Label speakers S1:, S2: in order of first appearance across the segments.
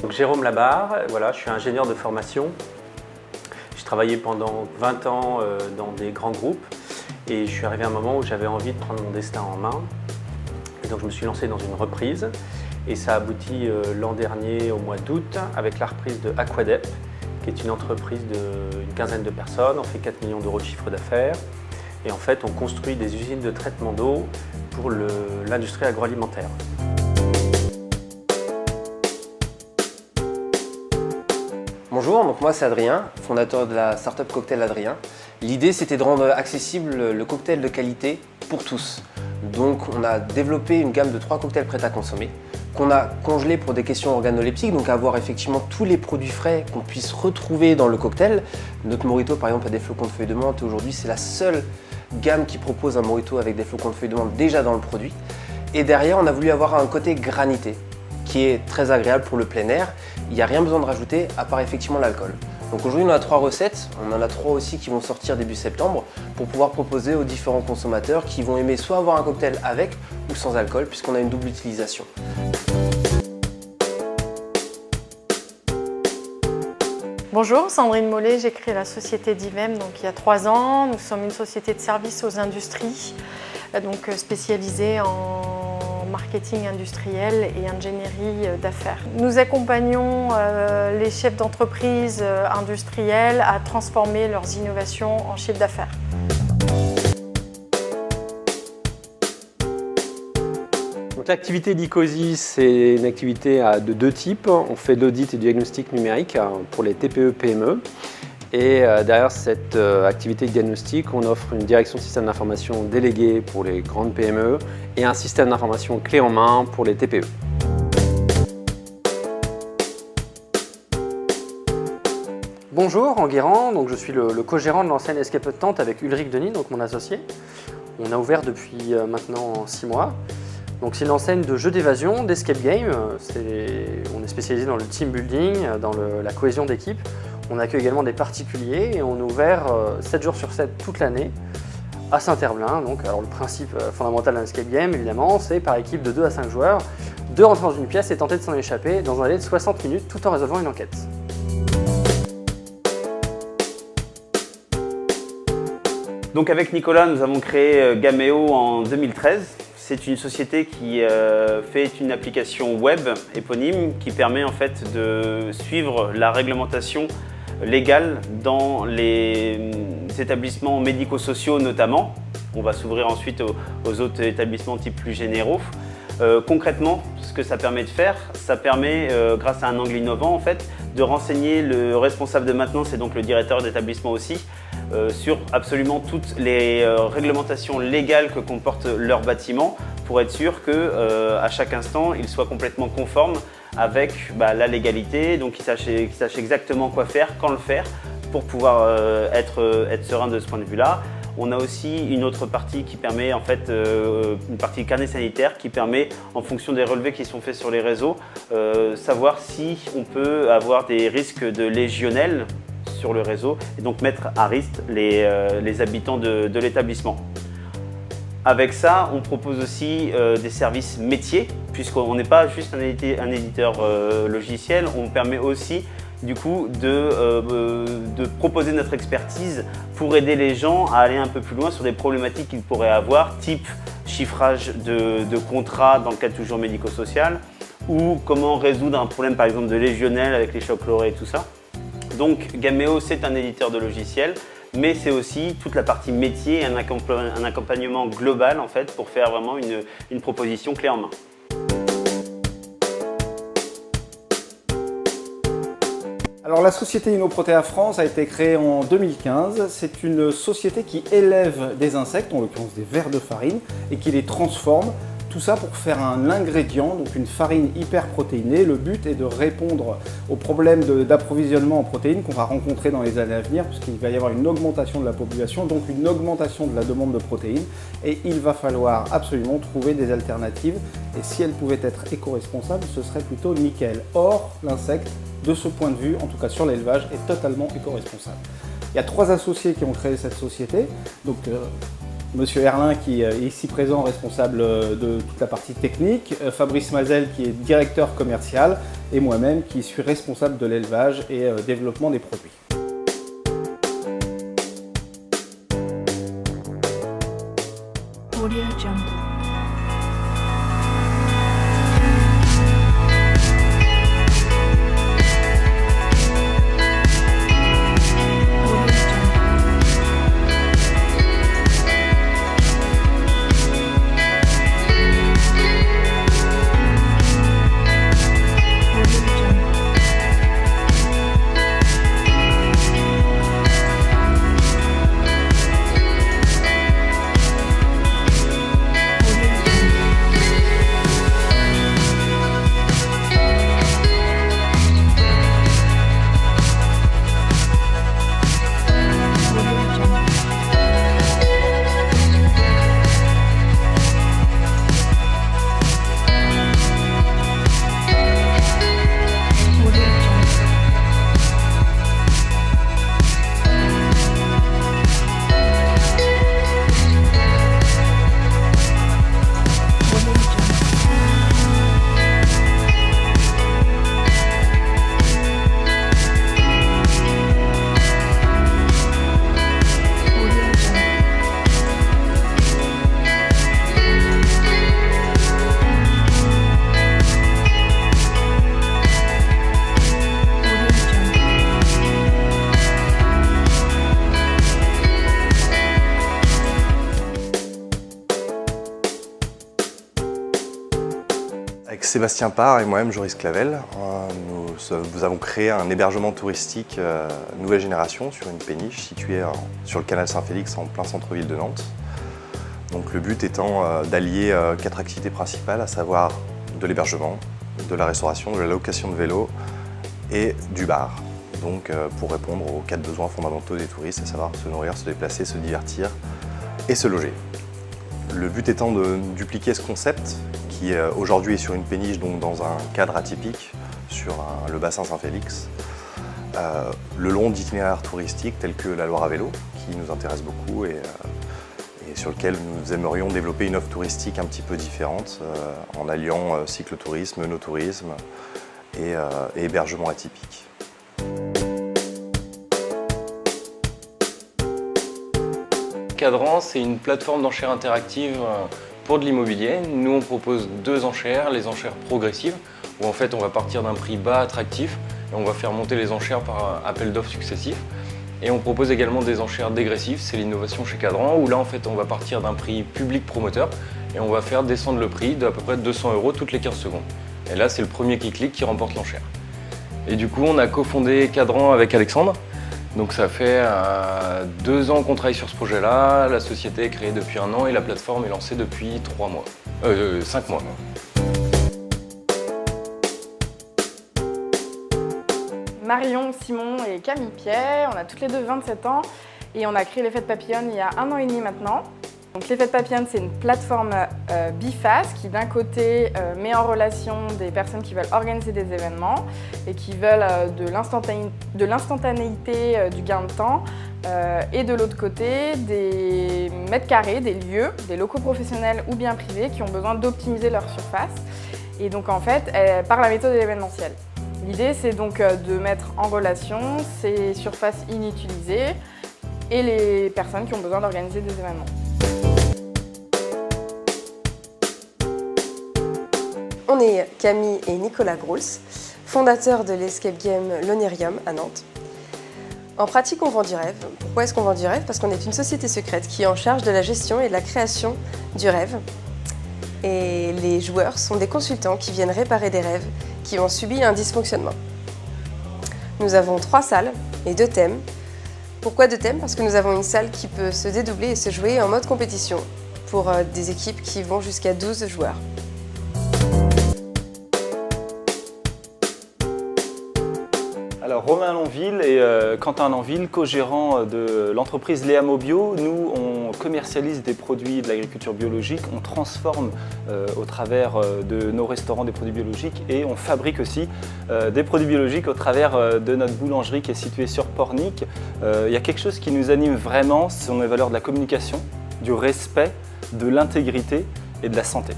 S1: Donc, Jérôme Labarre, voilà, je suis ingénieur de formation. J'ai travaillé pendant 20 ans dans des grands groupes et je suis arrivé à un moment où j'avais envie de prendre mon destin en main. Et donc je me suis lancé dans une reprise et ça a abouti l'an dernier au mois d'août avec la reprise de Aquadep, qui est une entreprise d'une quinzaine de personnes. On fait 4 millions d'euros de chiffre d'affaires et en fait on construit des usines de traitement d'eau pour l'industrie agroalimentaire.
S2: Bonjour, donc moi c'est Adrien, fondateur de la startup Cocktail Adrien. L'idée c'était de rendre accessible le cocktail de qualité pour tous. Donc on a développé une gamme de 3 cocktails prêts à consommer qu'on a congelés pour des questions organoleptiques, donc avoir effectivement tous les produits frais qu'on puisse retrouver dans le cocktail. Notre mojito par exemple a des flocons de feuilles de menthe et aujourd'hui c'est la seule gamme qui propose un mojito avec des flocons de feuilles de menthe déjà dans le produit. Et derrière on a voulu avoir un côté granité qui est très agréable pour le plein air. Il n'y a rien besoin de rajouter à part effectivement l'alcool. Donc aujourd'hui on a 3 recettes, on en a 3 aussi qui vont sortir début septembre pour pouvoir proposer aux différents consommateurs qui vont aimer soit avoir un cocktail avec ou sans alcool puisqu'on a une double utilisation.
S3: Bonjour, Sandrine Mollet, j'ai créé la société Divem donc il y a 3 ans. Nous sommes une société de services aux industries donc spécialisée en marketing industriel et ingénierie d'affaires. Nous accompagnons les chefs d'entreprise industriels à transformer leurs innovations en chiffre d'affaires.
S1: L'activité d'Ecosi, c'est une activité de 2 types. On fait de l'audit et du diagnostic numérique pour les TPE-PME. Et derrière cette activité de diagnostic, on offre une direction de système d'information déléguée pour les grandes PME et un système d'information clé en main pour les TPE.
S4: Bonjour, Enguerrand, donc je suis le co-gérant de l'enseigne Escape de Tente avec Ulrich Denis, donc mon associé. On a ouvert depuis maintenant 6 mois. Donc c'est une enseigne de jeux d'évasion, d'escape game. On est spécialisé dans le team building, dans la cohésion d'équipe. On accueille également des particuliers et on est ouvert 7 jours sur 7 toute l'année à Saint-Herblain. Donc, alors le principe fondamental d'un escape game, évidemment, c'est par équipe de 2 à 5 joueurs de rentrer dans une pièce et tenter de s'en échapper dans un délai de 60 minutes tout en résolvant une enquête.
S5: Donc avec Nicolas, nous avons créé Gameo en 2013. C'est une société qui fait une application web éponyme qui permet en fait de suivre la réglementation légale dans les établissements médico-sociaux notamment. On va s'ouvrir ensuite aux autres établissements type plus généraux. Concrètement, ce que ça permet de faire, ça permet, grâce à un angle innovant en fait, de renseigner le responsable de maintenance et donc le directeur d'établissement aussi sur absolument toutes les réglementations légales que comporte leur bâtiment pour être sûr qu'à chaque instant, ils soient complètement conformes avec la légalité, donc qu'ils sachent exactement quoi faire, quand le faire pour pouvoir être serein de ce point de vue-là. On a aussi une autre partie qui permet, en fait, une partie carnet sanitaire qui permet, en fonction des relevés qui sont faits sur les réseaux, savoir si on peut avoir des risques de légionnelle sur le réseau et donc mettre à risque les habitants de l'établissement. Avec ça, on propose aussi des services métiers, puisqu'on n'est pas juste un éditeur logiciel, on permet aussi du coup de proposer notre expertise pour aider les gens à aller un peu plus loin sur des problématiques qu'ils pourraient avoir, type chiffrage de contrats dans le cadre toujours médico-social, ou comment résoudre un problème par exemple de légionnelle avec les chocs chlorés et tout ça. Donc Gameo, c'est un éditeur de logiciels, mais c'est aussi toute la partie métier et un accompagnement global en fait pour faire vraiment une proposition clé en main.
S6: Alors la société InnoProtea France a été créée en 2015. C'est une société qui élève des insectes, en l'occurrence des vers de farine, et qui les transforme. Tout ça pour faire un ingrédient, donc une farine hyper protéinée. Le but est de répondre aux problèmes d'approvisionnement en protéines qu'on va rencontrer dans les années à venir, puisqu'il va y avoir une augmentation de la population, donc une augmentation de la demande de protéines. Et il va falloir absolument trouver des alternatives. Et si elles pouvaient être éco-responsables, ce serait plutôt nickel. Or, l'insecte, de ce point de vue, en tout cas sur l'élevage, est totalement éco-responsable. Il y a 3 associés qui ont créé cette société. Donc, Monsieur Herlin qui est ici présent, responsable de toute la partie technique, Fabrice Mazel qui est directeur commercial et moi-même qui suis responsable de l'élevage et développement des produits.
S7: Audio Jungle.
S8: Avec Sébastien Parr et moi-même, Joris Clavel, nous avons créé un hébergement touristique nouvelle génération sur une péniche située sur le canal Saint-Félix en plein centre-ville de Nantes. Donc le but étant d'allier 4 activités principales, à savoir de l'hébergement, de la restauration, de la location de vélos et du bar. Donc pour répondre aux 4 besoins fondamentaux des touristes, à savoir se nourrir, se déplacer, se divertir et se loger. Le but étant de dupliquer ce concept qui aujourd'hui est sur une péniche, donc dans un cadre atypique sur le bassin Saint-Félix, le long d'itinéraires touristiques tels que la Loire à vélo, qui nous intéresse beaucoup et sur lequel nous aimerions développer une offre touristique un petit peu différente en alliant cyclotourisme, no-tourisme et hébergement atypique.
S9: Cadran, c'est une plateforme d'enchères interactive pour de l'immobilier. Nous, on propose 2 enchères, les enchères progressives, où en fait on va partir d'un prix bas attractif et on va faire monter les enchères par appel d'offres successifs. Et on propose également des enchères dégressives, c'est l'innovation chez Cadran, où là en fait on va partir d'un prix public promoteur et on va faire descendre le prix d'à peu près 200 € toutes les 15 secondes. Et là c'est le premier qui clique qui remporte l'enchère. Et du coup on a cofondé Cadran avec Alexandre. Donc ça fait 2 ans qu'on travaille sur ce projet-là, la société est créée depuis 1 an et la plateforme est lancée depuis 5 mois.
S10: Marion, Simon et Camille Pierre, on a toutes les deux 27 ans et on a créé les Fêtes Papillonnes il y a 1 an et demi maintenant. Donc les Fêtes Papillonnes, c'est une plateforme biface qui d'un côté met en relation des personnes qui veulent organiser des événements et qui veulent de l'instantanéité du gain de temps et de l'autre côté des mètres carrés, des lieux, des locaux professionnels ou bien privés qui ont besoin d'optimiser leur surface et donc en fait par la méthode de l'événementiel. L'idée c'est donc de mettre en relation ces surfaces inutilisées et les personnes qui ont besoin d'organiser des événements.
S11: On est Camille et Nicolas Grouls, fondateurs de l'escape game L'Onerium à Nantes. En pratique, on vend du rêve. Pourquoi est-ce qu'on vend du rêve? Parce qu'on est une société secrète qui est en charge de la gestion et de la création du rêve. Et les joueurs sont des consultants qui viennent réparer des rêves qui ont subi un dysfonctionnement. Nous avons 3 salles et 2 thèmes. Pourquoi 2 thèmes? Parce que nous avons une salle qui peut se dédoubler et se jouer en mode compétition pour des équipes qui vont jusqu'à 12 joueurs.
S12: Alors Romain Lonville et Quentin Lanville, co-gérants de l'entreprise Léa Mobio. Nous, on commercialise des produits de l'agriculture biologique, on transforme au travers de nos restaurants des produits biologiques et on fabrique aussi des produits biologiques au travers de notre boulangerie qui est située sur Pornic. Il y a quelque chose qui nous anime vraiment, ce sont les valeurs de la communication, du respect, de l'intégrité et de la santé.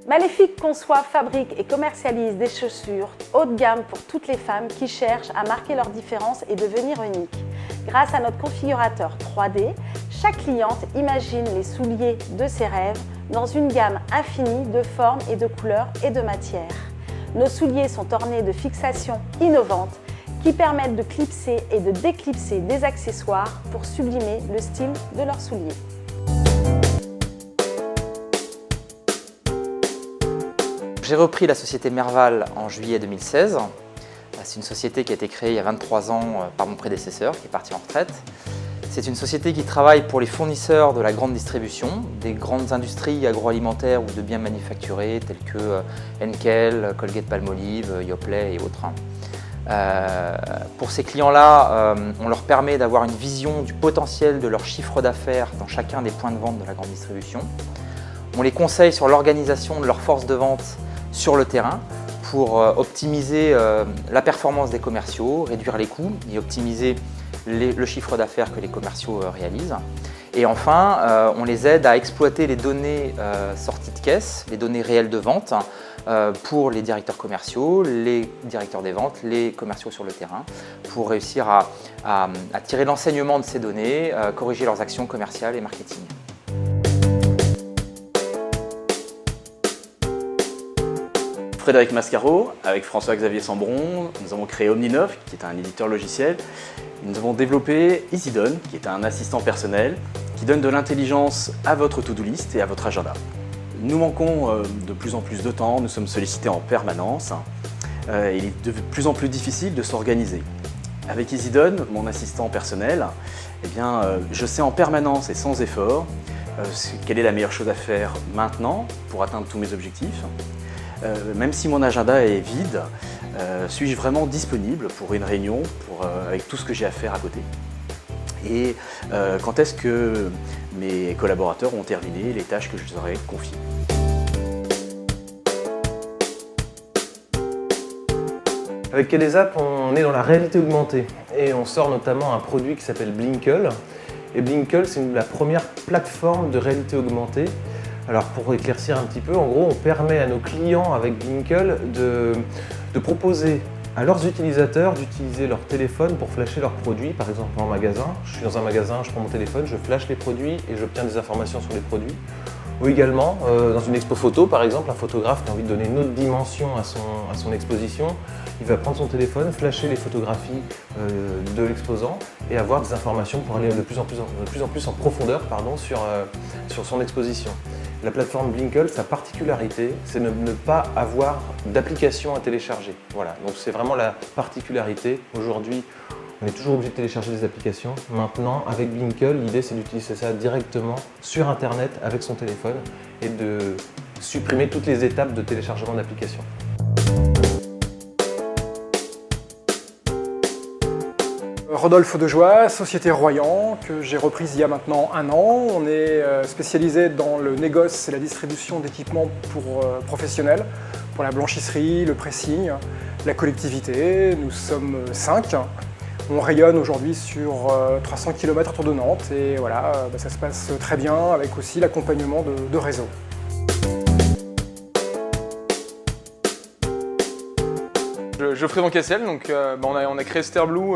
S7: Maléfique conçoit, fabrique et commercialise des chaussures haut de gamme pour toutes les femmes qui cherchent à marquer leur différence et devenir uniques. Grâce à notre configurateur 3D, chaque cliente imagine les souliers de ses rêves dans une gamme infinie de formes et de couleurs et de matières. Nos souliers sont ornés de fixations innovantes qui permettent de clipser et de déclipser des accessoires pour sublimer le style de leurs souliers.
S13: J'ai repris la société Merval en juillet 2016. C'est une société qui a été créée il y a 23 ans par mon prédécesseur qui est parti en retraite. C'est une société qui travaille pour les fournisseurs de la grande distribution, des grandes industries agroalimentaires ou de biens manufacturés tels que Henkel, Colgate-Palmolive, Yoplait et autres. Pour ces clients-là, on leur permet d'avoir une vision du potentiel de leur chiffre d'affaires dans chacun des points de vente de la grande distribution. On les conseille sur l'organisation de leur force de vente sur le terrain pour optimiser la performance des commerciaux, réduire les coûts et optimiser le chiffre d'affaires que les commerciaux réalisent. Et enfin, on les aide à exploiter les données sorties de caisse, les données réelles de vente pour les directeurs commerciaux, les directeurs des ventes, les commerciaux sur le terrain, pour réussir à tirer l'enseignement de ces données, corriger leurs actions commerciales et marketing.
S14: Frédéric Mascaro, avec François-Xavier Sambron, nous avons créé OmniNov, qui est un éditeur logiciel. Nous avons développé EasyDone, qui est un assistant personnel, qui donne de l'intelligence à votre to-do list et à votre agenda. Nous manquons de plus en plus de temps, nous sommes sollicités en permanence. Il est de plus en plus difficile de s'organiser. Avec EasyDone, mon assistant personnel, je sais en permanence et sans effort quelle est la meilleure chose à faire maintenant pour atteindre tous mes objectifs. Même si mon agenda est vide, suis-je vraiment disponible pour une réunion, avec tout ce que j'ai à faire à côté? Et quand est-ce que mes collaborateurs ont terminé les tâches que je leur ai confiées?
S15: Avec Kelezap, on est dans la réalité augmentée et on sort notamment un produit qui s'appelle Blinkle. Et Blinkle, c'est la première plateforme de réalité augmentée. Alors pour éclaircir un petit peu, en gros, on permet à nos clients avec Blinkle de proposer à leurs utilisateurs d'utiliser leur téléphone pour flasher leurs produits, par exemple en magasin. Je suis dans un magasin, je prends mon téléphone, je flash les produits et j'obtiens des informations sur les produits. Ou également, dans une expo photo, par exemple, un photographe qui a envie de donner une autre dimension à son exposition, il va prendre son téléphone, flasher les photographies de l'exposant et avoir des informations pour aller de plus en plus en profondeur sur son exposition. La plateforme Blinkle, sa particularité, c'est de ne pas avoir d'application à télécharger. Voilà, donc c'est vraiment la particularité. Aujourd'hui, on est toujours obligé de télécharger des applications. Maintenant, avec Blinkle, l'idée c'est d'utiliser ça directement sur Internet avec son téléphone et de supprimer toutes les étapes de téléchargement d'applications.
S16: Rodolphe Dejoie, société Royan, que j'ai reprise il y a maintenant 1 an. On est spécialisé dans le négoce et la distribution d'équipements pour professionnels, pour la blanchisserie, le pressing, la collectivité. Nous sommes 5. On rayonne aujourd'hui sur 300 km autour de Nantes et voilà, ça se passe très bien avec aussi l'accompagnement de réseau.
S17: Geoffrey Vancassel, donc on a créé Sterblue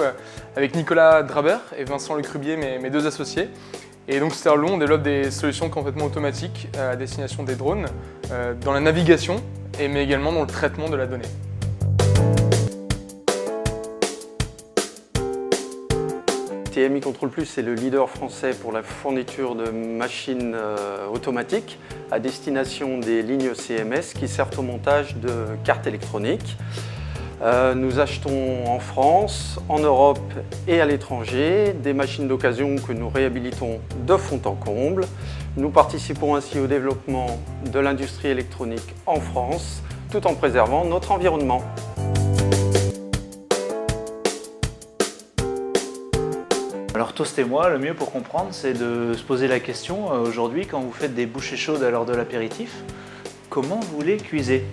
S17: avec Nicolas Draber et Vincent Lecrubier, mes 2 associés. Et donc Sterblue, on développe des solutions complètement automatiques à destination des drones, dans la navigation, mais également dans le traitement de la donnée.
S18: TMI Control Plus est le leader français pour la fourniture de machines automatiques à destination des lignes CMS qui servent au montage de cartes électroniques. Nous achetons en France, en Europe et à l'étranger des machines d'occasion que nous réhabilitons de fond en comble. Nous participons ainsi au développement de l'industrie électronique en France tout en préservant notre environnement.
S19: Alors toastez-moi, le mieux pour comprendre, c'est de se poser la question aujourd'hui quand vous faites des bouchées chaudes à l'heure de l'apéritif, comment vous les cuisez?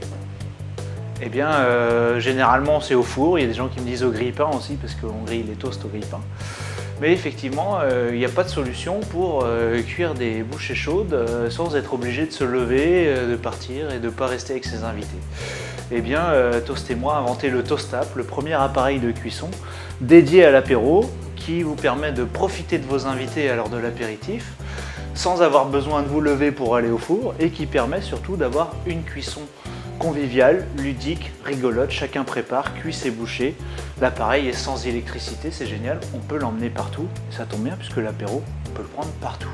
S19: Eh bien, généralement, c'est au four. Il y a des gens qui me disent au grille-pain aussi, parce qu'on grille les toasts au grille-pain. Mais effectivement, il n'y a pas de solution pour cuire des bouchées chaudes sans être obligé de se lever, de partir et de ne pas rester avec ses invités. Eh bien, Toast et moi avons inventé le Toastap, le premier appareil de cuisson dédié à l'apéro, qui vous permet de profiter de vos invités à l'heure de l'apéritif, sans avoir besoin de vous lever pour aller au four, et qui permet surtout d'avoir une cuisson conviviale, ludique, rigolote, chacun prépare, cuit ses bouchées. L'appareil est sans électricité, c'est génial, on peut l'emmener partout, et ça tombe bien puisque l'apéro, on peut le prendre partout.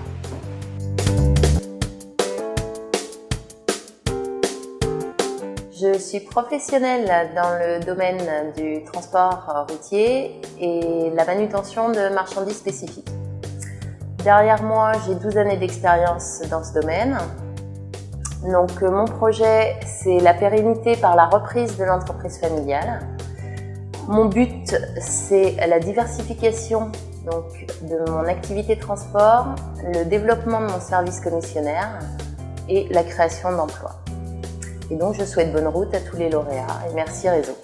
S20: Je suis professionnelle dans le domaine du transport routier et la manutention de marchandises spécifiques. Derrière moi, j'ai 12 années d'expérience dans ce domaine. Donc mon projet, c'est la pérennité par la reprise de l'entreprise familiale. Mon but, c'est la diversification donc, de mon activité de transport, le développement de mon service commissionnaire et la création d'emplois. Et donc je souhaite bonne route à tous les lauréats et merci Réseau.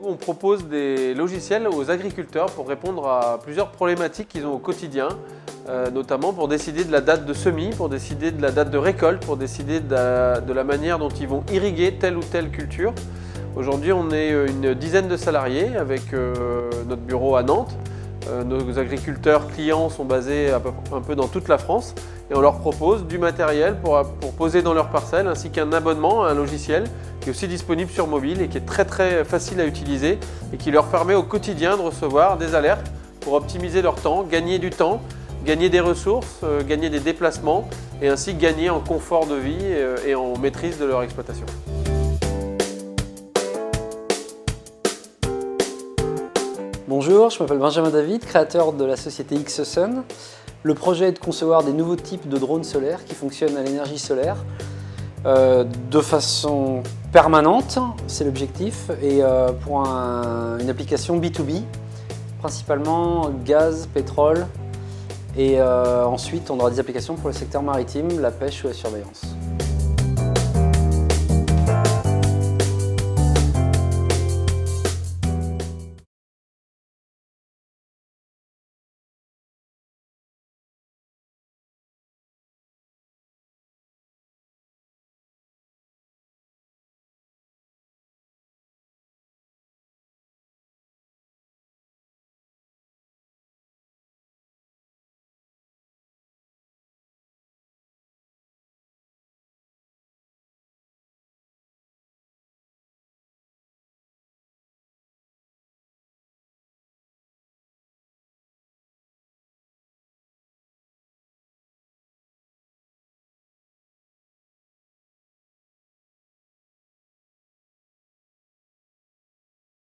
S21: On propose des logiciels aux agriculteurs pour répondre à plusieurs problématiques qu'ils ont au quotidien, notamment pour décider de la date de semis, pour décider de la date de récolte, pour décider de la manière dont ils vont irriguer telle ou telle culture. Aujourd'hui, on est une dizaine de salariés avec notre bureau à Nantes. Nos agriculteurs clients sont basés un peu dans toute la France et on leur propose du matériel pour poser dans leur parcelle ainsi qu'un abonnement à un logiciel qui est aussi disponible sur mobile et qui est très facile à utiliser et qui leur permet au quotidien de recevoir des alertes pour optimiser leur temps, gagner du temps, gagner des ressources, gagner des déplacements et ainsi gagner en confort de vie et en maîtrise de leur exploitation.
S22: Bonjour, je m'appelle Benjamin David, créateur de la société Xsun. Le projet est de concevoir des nouveaux types de drones solaires qui fonctionnent à l'énergie solaire de façon permanente, c'est l'objectif, et pour une application B2B, principalement gaz, pétrole, et ensuite on aura des applications pour le secteur maritime, la pêche ou la surveillance.